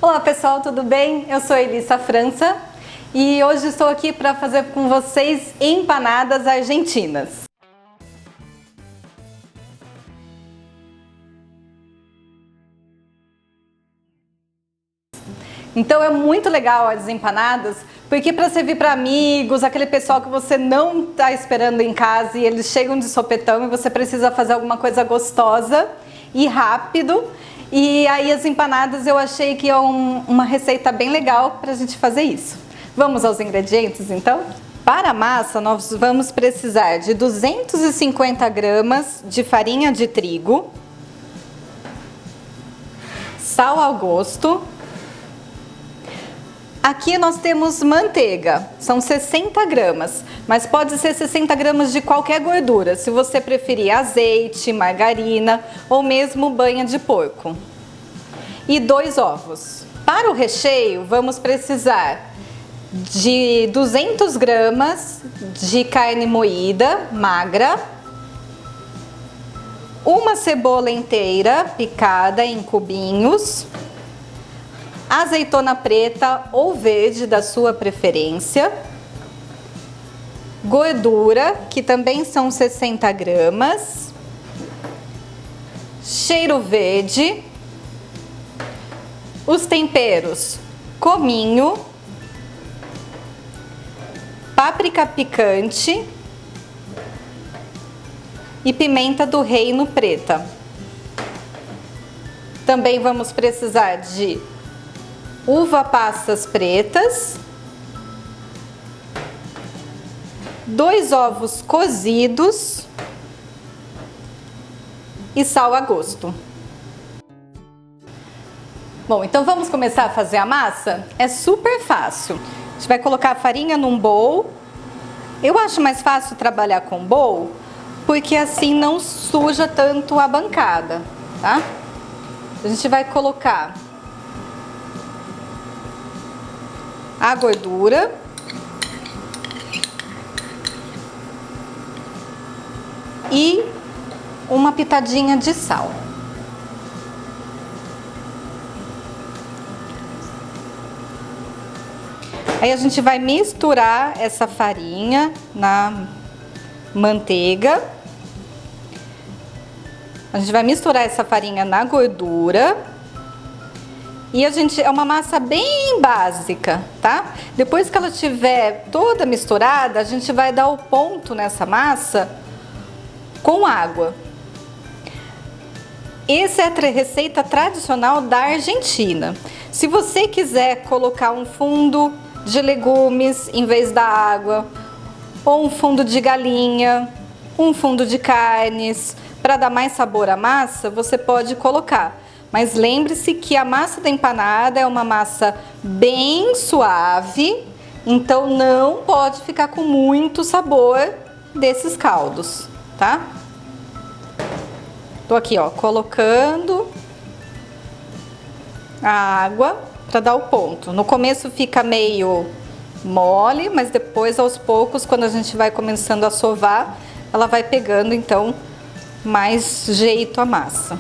Olá pessoal, tudo bem? Eu sou Elissa França e hoje estou aqui para fazer com vocês empanadas argentinas. Então é muito legal as empanadas, porque para servir para amigos, aquele pessoal que você não está esperando em casa e eles chegam de sopetão e você precisa fazer alguma coisa gostosa e rápido. E aí as empanadas eu achei que é uma receita bem legal para a gente fazer isso. Vamos aos ingredientes então? Para a massa nós vamos precisar de 250 gramas de farinha de trigo, sal ao gosto. Aqui nós temos manteiga, são 60 gramas, mas pode ser 60 gramas de qualquer gordura, se você preferir azeite, margarina ou mesmo banha de porco. E 2 ovos. Para o recheio, vamos precisar de 200 gramas de carne moída, magra, uma cebola inteira picada em cubinhos, azeitona preta ou verde da sua preferência, gordura, que também são 60 gramas, cheiro verde, os temperos, cominho, páprica picante e pimenta do reino preta. Também vamos precisar de uva passas pretas, 2 ovos cozidos e sal a gosto. Bom, então vamos começar a fazer a massa? É super fácil. A gente vai colocar a farinha num bowl. Eu acho mais fácil trabalhar com bowl, porque assim não suja tanto a bancada, tá? A gente vai colocar a gordura, e uma pitadinha de sal. Aí a gente vai misturar essa farinha na manteiga. A gente vai misturar essa farinha na gordura. E é uma massa bem básica, tá? Depois que ela estiver toda misturada, a gente vai dar o ponto nessa massa com água. Essa é a receita tradicional da Argentina. Se você quiser colocar um fundo de legumes em vez da água, ou um fundo de galinha, um fundo de carnes, para dar mais sabor à massa, você pode colocar. Mas lembre-se que a massa da empanada é uma massa bem suave, então não pode ficar com muito sabor desses caldos, tá? Tô aqui, ó, colocando a água para dar o ponto. No começo fica meio mole, mas depois aos poucos, quando a gente vai começando a sovar, ela vai pegando então mais jeito a massa.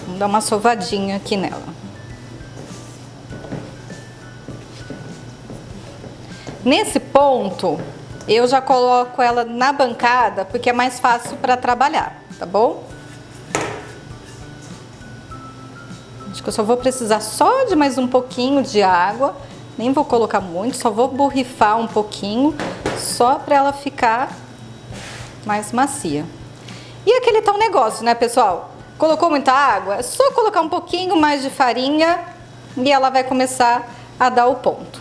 Vamos dar uma sovadinha aqui nela. Nesse ponto, eu já coloco ela na bancada, porque é mais fácil para trabalhar, tá bom? Acho que eu só vou precisar só de mais um pouquinho de água, nem vou colocar muito, só vou borrifar um pouquinho, só para ela ficar mais macia. E aquele tal negócio, né, pessoal? Colocou muita água? É só colocar um pouquinho mais de farinha e ela vai começar a dar o ponto.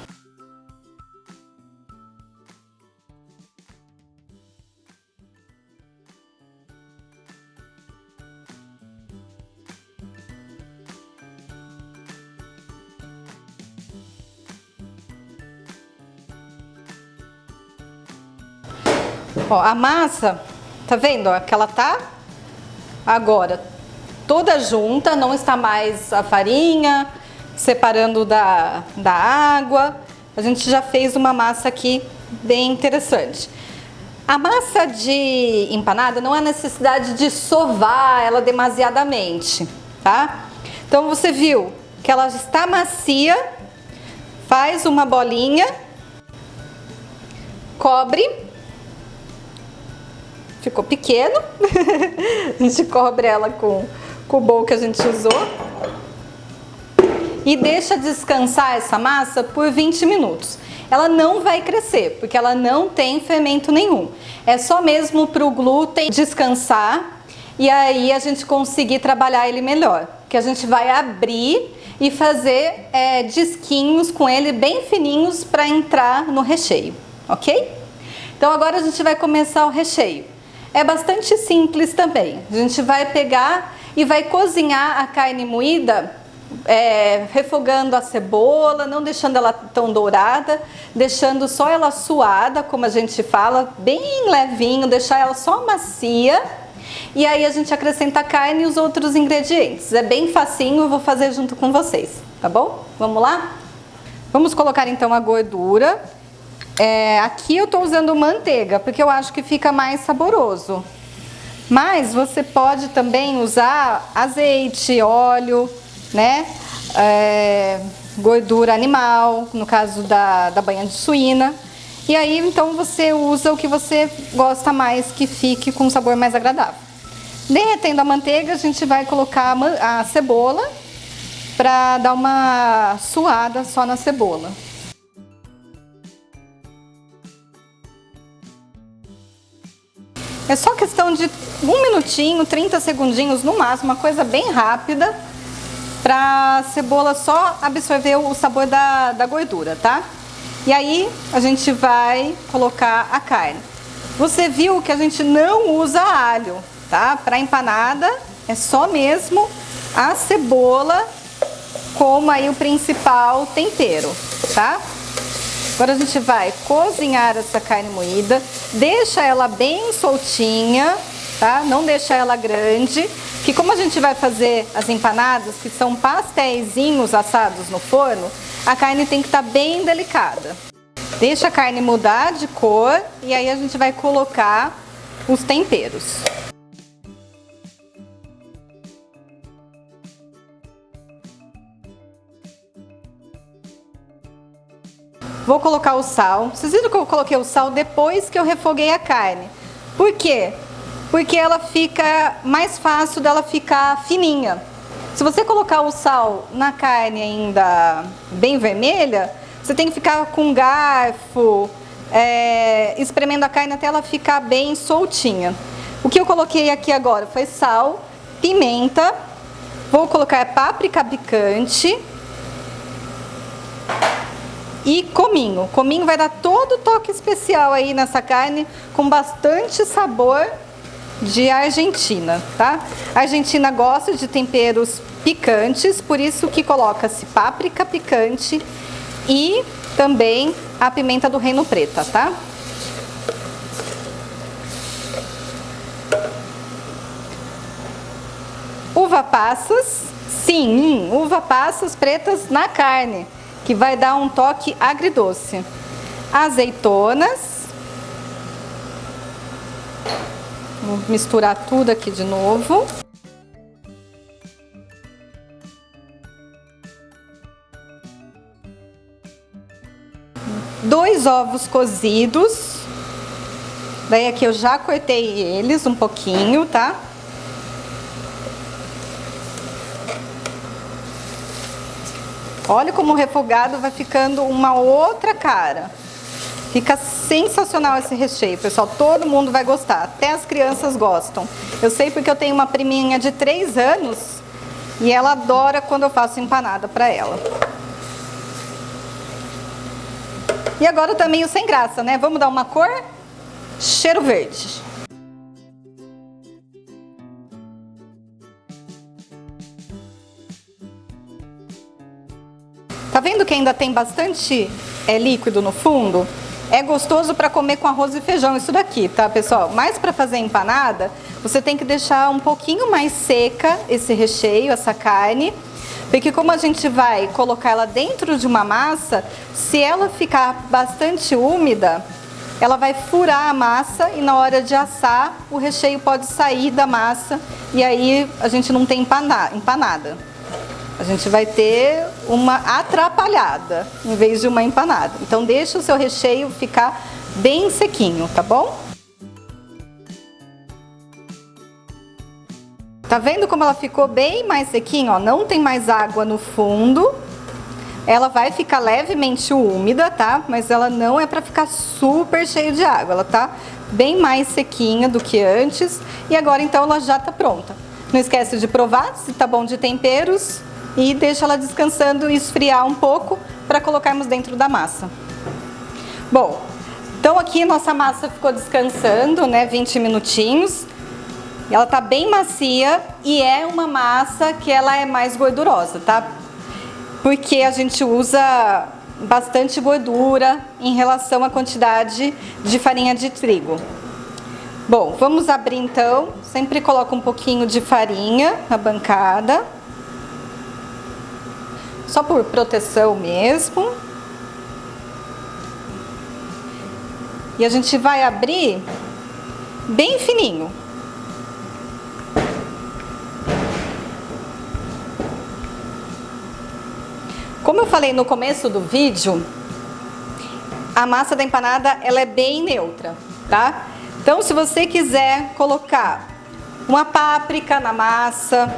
Ó, a massa, tá vendo, ó, que ela tá agora toda junta, não está mais a farinha separando da água. A gente já fez uma massa aqui bem interessante. A massa de empanada não há necessidade de sovar ela demasiadamente, tá? Então você viu que ela está macia, faz uma bolinha, cobre, ficou pequeno, a gente cobre ela com o bowl que a gente usou e deixa descansar essa massa por 20 minutos. Ela não vai crescer, porque ela não tem fermento nenhum. É só mesmo para o glúten descansar e aí a gente conseguir trabalhar ele melhor. Que a gente vai abrir e fazer disquinhos com ele bem fininhos para entrar no recheio, ok? Então agora a gente vai começar o recheio. É bastante simples também. A gente vai pegar e vai cozinhar a carne moída, refogando a cebola, não deixando ela tão dourada, deixando só ela suada, como a gente fala, bem levinho, deixar ela só macia. E aí a gente acrescenta a carne e os outros ingredientes. É bem facinho, eu vou fazer junto com vocês, tá bom? Vamos lá? Vamos colocar então a gordura. Aqui eu tô usando manteiga, porque eu acho que fica mais saboroso. Mas você pode também usar azeite, óleo, né? Gordura animal, no caso da banha de suína. E aí então você usa o que você gosta mais, que fique com um sabor mais agradável. Derretendo a manteiga, a gente vai colocar a cebola para dar uma suada só na cebola. É só questão de 1 minutinho, 30 segundinhos no máximo, uma coisa bem rápida, para a cebola só absorver o sabor da gordura, tá? E aí a gente vai colocar a carne. Você viu que a gente não usa alho, tá? Para empanada é só mesmo a cebola como aí o principal tempero, tá? Agora a gente vai cozinhar essa carne moída, deixa ela bem soltinha, tá? Não deixa ela grande, que como a gente vai fazer as empanadas, que são pastéisinhos assados no forno, a carne tem que estar bem delicada. Deixa a carne mudar de cor e aí a gente vai colocar os temperos. Vou colocar o sal. Vocês viram que eu coloquei o sal depois que eu refoguei a carne. Por quê? Porque ela fica mais fácil dela ficar fininha. Se você colocar o sal na carne ainda bem vermelha, você tem que ficar com um garfo, espremendo a carne até ela ficar bem soltinha. O que eu coloquei aqui agora foi sal, pimenta, vou colocar páprica picante e cominho. Cominho vai dar todo o toque especial aí nessa carne, com bastante sabor de Argentina, tá? A Argentina gosta de temperos picantes, por isso que coloca-se páprica picante e também a pimenta do reino preta, tá? Uva passas, sim, uva passas pretas na carne, que vai dar um toque agridoce. Azeitonas. Vou misturar tudo aqui de novo. Dois ovos cozidos. Daí aqui eu já cortei eles um pouquinho, tá? Olha como o refogado vai ficando uma outra cara. Fica sensacional esse recheio, pessoal. Todo mundo vai gostar, até as crianças gostam. Eu sei porque eu tenho uma priminha de 3 anos e ela adora quando eu faço empanada para ela. E agora também o sem graça, né? Vamos dar uma cor? Cheiro verde. Tá vendo que ainda tem bastante líquido no fundo? É gostoso para comer com arroz e feijão isso daqui, tá, pessoal? Mas para fazer empanada, você tem que deixar um pouquinho mais seca esse recheio, essa carne, porque como a gente vai colocar ela dentro de uma massa, se ela ficar bastante úmida, ela vai furar a massa e na hora de assar o recheio pode sair da massa e aí a gente não tem empanada. A gente vai ter uma atrapalhada em vez de uma empanada. Então deixa o seu recheio ficar bem sequinho, tá bom? Tá vendo como ela ficou bem mais sequinha, ó? Não tem mais água no fundo. Ela vai ficar levemente úmida, tá? Mas ela não é para ficar super cheia de água. Ela tá bem mais sequinha do que antes. E agora, então, ela já tá pronta. Não esquece de provar se tá bom de temperos. E deixa ela descansando e esfriar um pouco para colocarmos dentro da massa. Bom, então aqui nossa massa ficou descansando, né? 20 minutinhos. Ela tá bem macia e é uma massa que ela é mais gordurosa, tá? Porque a gente usa bastante gordura em relação à quantidade de farinha de trigo. Bom, vamos abrir então. Sempre coloca um pouquinho de farinha na bancada. Só por proteção mesmo. E a gente vai abrir bem fininho. Como eu falei no começo do vídeo, a massa da empanada ela é bem neutra, tá? Então, se você quiser colocar uma páprica na massa,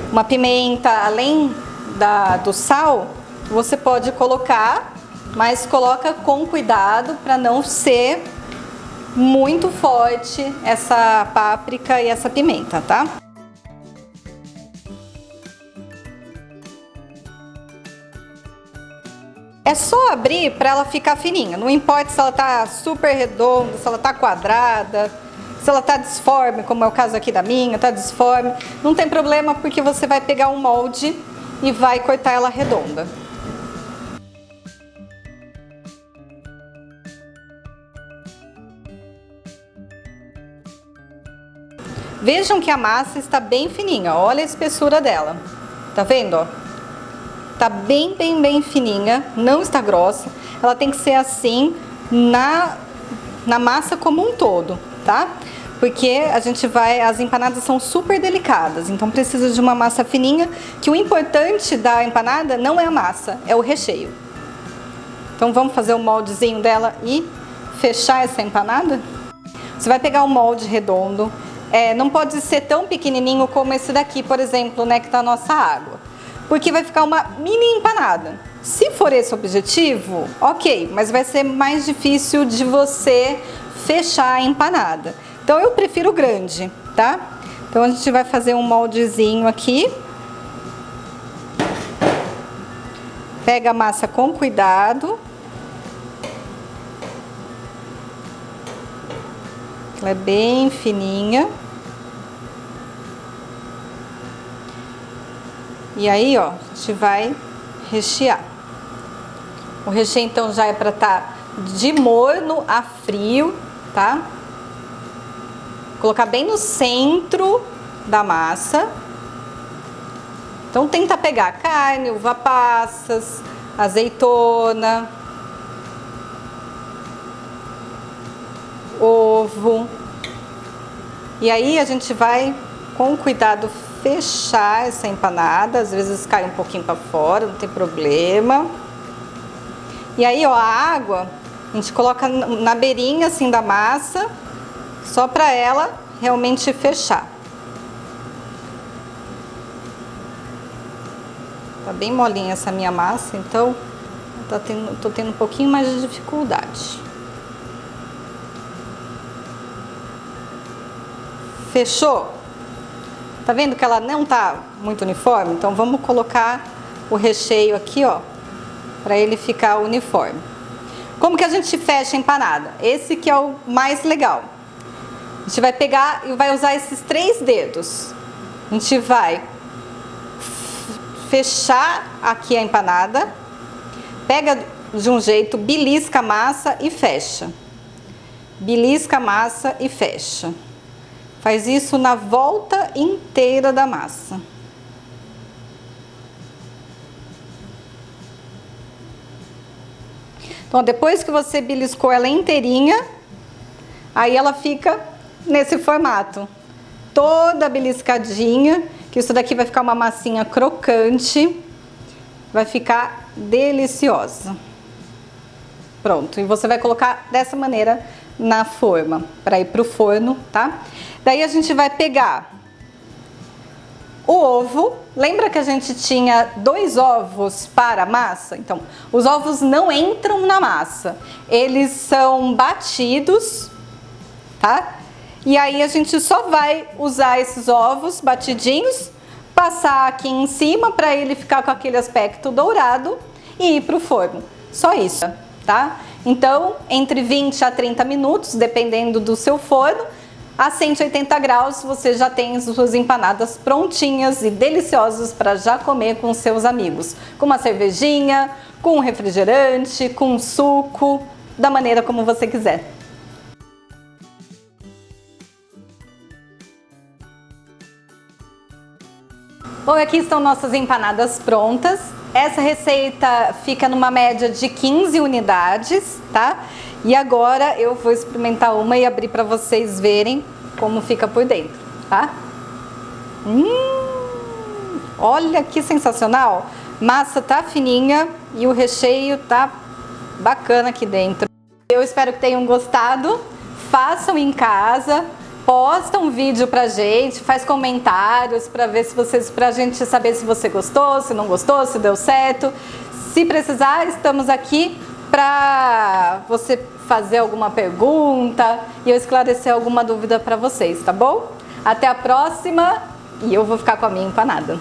uma pimenta, além do sal, você pode colocar, mas coloca com cuidado para não ser muito forte essa páprica e essa pimenta, tá? É só abrir para ela ficar fininha, não importa se ela tá super redonda, se ela tá quadrada, se ela tá disforme, como é o caso aqui da minha, tá disforme, não tem problema porque você vai pegar um molde e vai cortar ela redonda. Vejam que a massa está bem fininha, olha a espessura dela, tá vendo, ó? Tá bem fininha, não está grossa. Ela tem que ser assim na massa como um todo, tá? Porque as empanadas são super delicadas, então precisa de uma massa fininha, que o importante da empanada não é a massa, é o recheio. Então vamos fazer o moldezinho dela e fechar essa empanada? Você vai pegar um molde redondo, não pode ser tão pequenininho como esse daqui, por exemplo, né, que tá a nossa água. Porque vai ficar uma mini empanada. Se for esse o objetivo, ok, mas vai ser mais difícil de você fechar a empanada. Então eu prefiro grande, tá? Então a gente vai fazer um moldezinho aqui. Pega a massa com cuidado. Ela é bem fininha. E aí, ó, a gente vai rechear. O recheio, então, já é para estar de morno a frio, tá? Colocar bem no centro da massa. Então, tenta pegar carne, uva passas, azeitona, ovo. E aí, a gente vai, com cuidado, fechar essa empanada, às vezes cai um pouquinho para fora, não tem problema. E aí, ó, a água a gente coloca na beirinha assim da massa, só para ela realmente fechar. Tá bem molinha essa minha massa, então tô tendo um pouquinho mais de dificuldade. Fechou? Tá vendo que ela não tá muito uniforme? Então vamos colocar o recheio aqui, ó, para ele ficar uniforme. Como que a gente fecha a empanada? Esse que é o mais legal. A gente vai pegar e vai usar esses 3 dedos. A gente vai fechar aqui a empanada, pega de um jeito, belisca a massa e fecha. Belisca a massa e fecha. Faz isso na volta inteira da massa. Então, depois que você beliscou ela inteirinha, aí ela fica nesse formato, toda beliscadinha, que isso daqui vai ficar uma massinha crocante, vai ficar deliciosa. Pronto, e você vai colocar dessa maneira na forma, para ir pro forno, tá? Daí a gente vai pegar o ovo. Lembra que a gente tinha 2 ovos para a massa? Então, os ovos não entram na massa, eles são batidos, tá? E aí a gente só vai usar esses ovos batidinhos, passar aqui em cima para ele ficar com aquele aspecto dourado e ir pro forno. Só isso, tá? Então, entre 20 a 30 minutos, dependendo do seu forno, a 180 graus você já tem as suas empanadas prontinhas e deliciosas para já comer com seus amigos. Com uma cervejinha, com um refrigerante, com um suco, da maneira como você quiser. Bom, aqui estão nossas empanadas prontas. Essa receita fica numa média de 15 unidades, tá? E agora eu vou experimentar uma e abrir para vocês verem como fica por dentro, tá? Olha que sensacional! Massa tá fininha e o recheio tá bacana aqui dentro. Eu espero que tenham gostado. Façam em casa. Posta um vídeo pra gente, faz comentários pra gente saber se você gostou, se não gostou, se deu certo. Se precisar, estamos aqui pra você fazer alguma pergunta e eu esclarecer alguma dúvida pra vocês, tá bom? Até a próxima e eu vou ficar com a minha empanada.